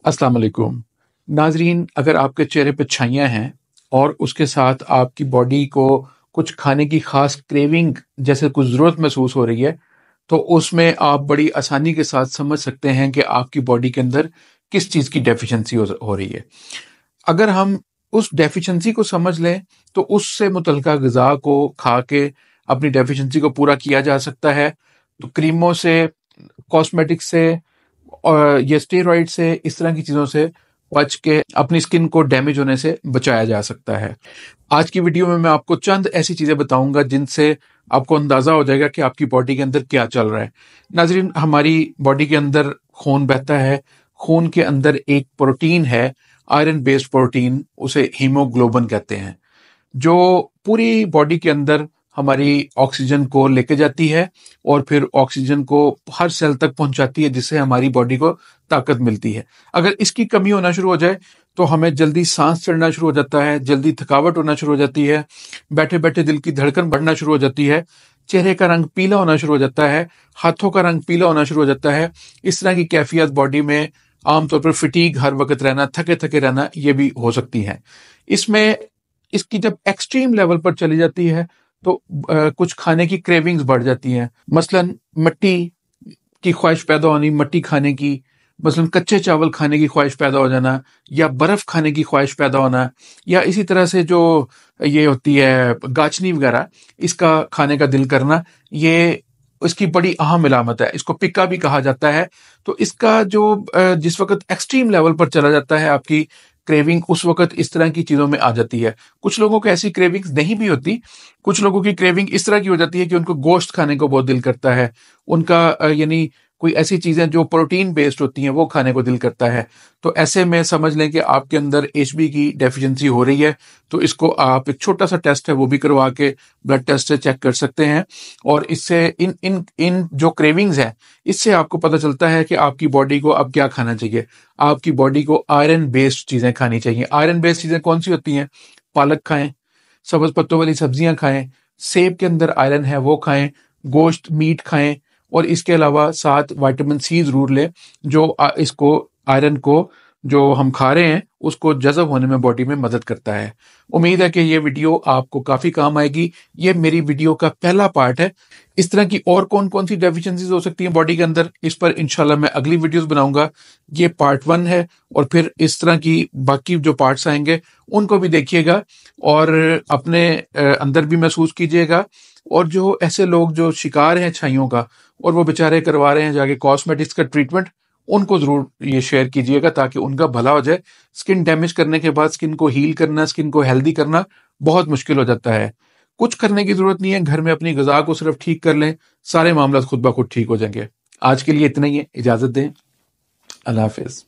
अस्सलाम वालेकुम नाजरीन, अगर आपके चेहरे पे छाइयाँ हैं और उसके साथ आपकी बॉडी को कुछ खाने की खास क्रेविंग जैसे कुछ ज़रूरत महसूस हो रही है, तो उसमें आप बड़ी आसानी के साथ समझ सकते हैं कि आपकी बॉडी के अंदर किस चीज़ की डेफिशिएंसी हो रही है। अगर हम उस डेफिशिएंसी को समझ लें तो उससे मुतल्लिका ग़िज़ा को खा के अपनी डेफिशिएंसी को पूरा किया जा सकता है। तो क्रीमों से, कॉस्मेटिक्स से और ये स्टेरॉइड से, इस तरह की चीज़ों से बच के अपनी स्किन को डैमेज होने से बचाया जा सकता है। आज की वीडियो में मैं आपको चंद ऐसी चीज़ें बताऊंगा जिनसे आपको अंदाज़ा हो जाएगा कि आपकी बॉडी के अंदर क्या चल रहा है। नाज़रीन, हमारी बॉडी के अंदर खून बहता है। खून के अंदर एक प्रोटीन है, आयरन बेस्ड प्रोटीन, उसे हीमोग्लोबिन कहते हैं, जो पूरी बॉडी के अंदर हमारी ऑक्सीजन को लेके जाती है और फिर ऑक्सीजन को हर सेल तक पहुंचाती है, जिससे हमारी बॉडी को ताकत मिलती है। अगर इसकी कमी होना शुरू हो जाए तो हमें जल्दी सांस चढ़ना शुरू हो जाता है, जल्दी थकावट होना शुरू हो जाती है, बैठे बैठे दिल की धड़कन बढ़ना शुरू हो जाती है, चेहरे का रंग पीला होना शुरू हो जाता है, हाथों का रंग पीला होना शुरू हो जाता है। इस तरह की कैफियत बॉडी में, आमतौर पर फिटीग, हर वक्त रहना, थके थके रहना, ये भी हो सकती है। इसमें इसकी जब एक्सट्रीम लेवल पर चली जाती है तो कुछ खाने की क्रेविंग्स बढ़ जाती हैं। मसलन मिट्टी की ख्वाहिश पैदा होनी, मिट्टी खाने की, मसलन कच्चे चावल खाने की ख्वाहिश पैदा हो जाना, या बर्फ खाने की ख्वाहिश पैदा होना, या इसी तरह से जो ये होती है गाचनी वगैरह, इसका खाने का दिल करना, ये इसकी बड़ी अहम इलामत है। इसको पिक्का भी कहा जाता है। तो इसका जो जिस वक्त एक्सट्रीम लेवल पर चला जाता है आपकी क्रेविंग, उस वक्त इस तरह की चीज़ों में आ जाती है। कुछ लोगों को ऐसी क्रेविंग्स नहीं भी होती। कुछ लोगों की क्रेविंग इस तरह की हो जाती है कि उनको गोश्त खाने को बहुत दिल करता है। उनका यानी कोई ऐसी चीज़ें जो प्रोटीन बेस्ड होती हैं वो खाने को दिल करता है। तो ऐसे में समझ लें कि आपके अंदर एचबी की डेफिशिएंसी हो रही है। तो इसको आप, एक छोटा सा टेस्ट है वो भी करवा के ब्लड टेस्ट से चेक कर सकते हैं। और इससे इन इन इन जो क्रेविंग्स हैं, इससे आपको पता चलता है कि आपकी बॉडी को अब क्या खाना चाहिए। आपकी बॉडी को आयरन बेस्ड चीज़ें खानी चाहिए। आयरन बेस्ड चीज़ें कौन सी होती हैं? पालक खाएं, सब्ज पत्तों वाली सब्जियां खाएं, सेब के अंदर आयरन है वो खाएं, गोश्त, मीट खाएं, और इसके अलावा साथ विटामिन सी जरूर लें, जो इसको, आयरन को जो हम खा रहे हैं उसको जज़ब होने में बॉडी में मदद करता है। उम्मीद है कि ये वीडियो आपको काफ़ी काम आएगी। ये मेरी वीडियो का पहला पार्ट है। इस तरह की और कौन कौन सी डेफिशिएंसीज हो सकती हैं बॉडी के अंदर, इस पर इंशाल्लाह मैं अगली वीडियोस बनाऊंगा। ये पार्ट 1 है, और फिर इस तरह की बाकी जो पार्ट्स आएंगे उनको भी देखिएगा और अपने अंदर भी महसूस कीजिएगा। और जो ऐसे लोग जो शिकार हैं छाइयों का और वो बेचारे करवा रहे हैं जाके कॉस्मेटिक्स का ट्रीटमेंट, उनको जरूर ये शेयर कीजिएगा ताकि उनका भला हो जाए। स्किन डैमेज करने के बाद स्किन को हील करना, स्किन को हेल्दी करना बहुत मुश्किल हो जाता है। कुछ करने की जरूरत नहीं है, घर में अपनी ग़िज़ा को सिर्फ ठीक कर लें, सारे मामला खुद ब खुद ठीक हो जाएंगे। आज के लिए इतना ही है, इजाज़त दें। अल्लाह हाफिज़।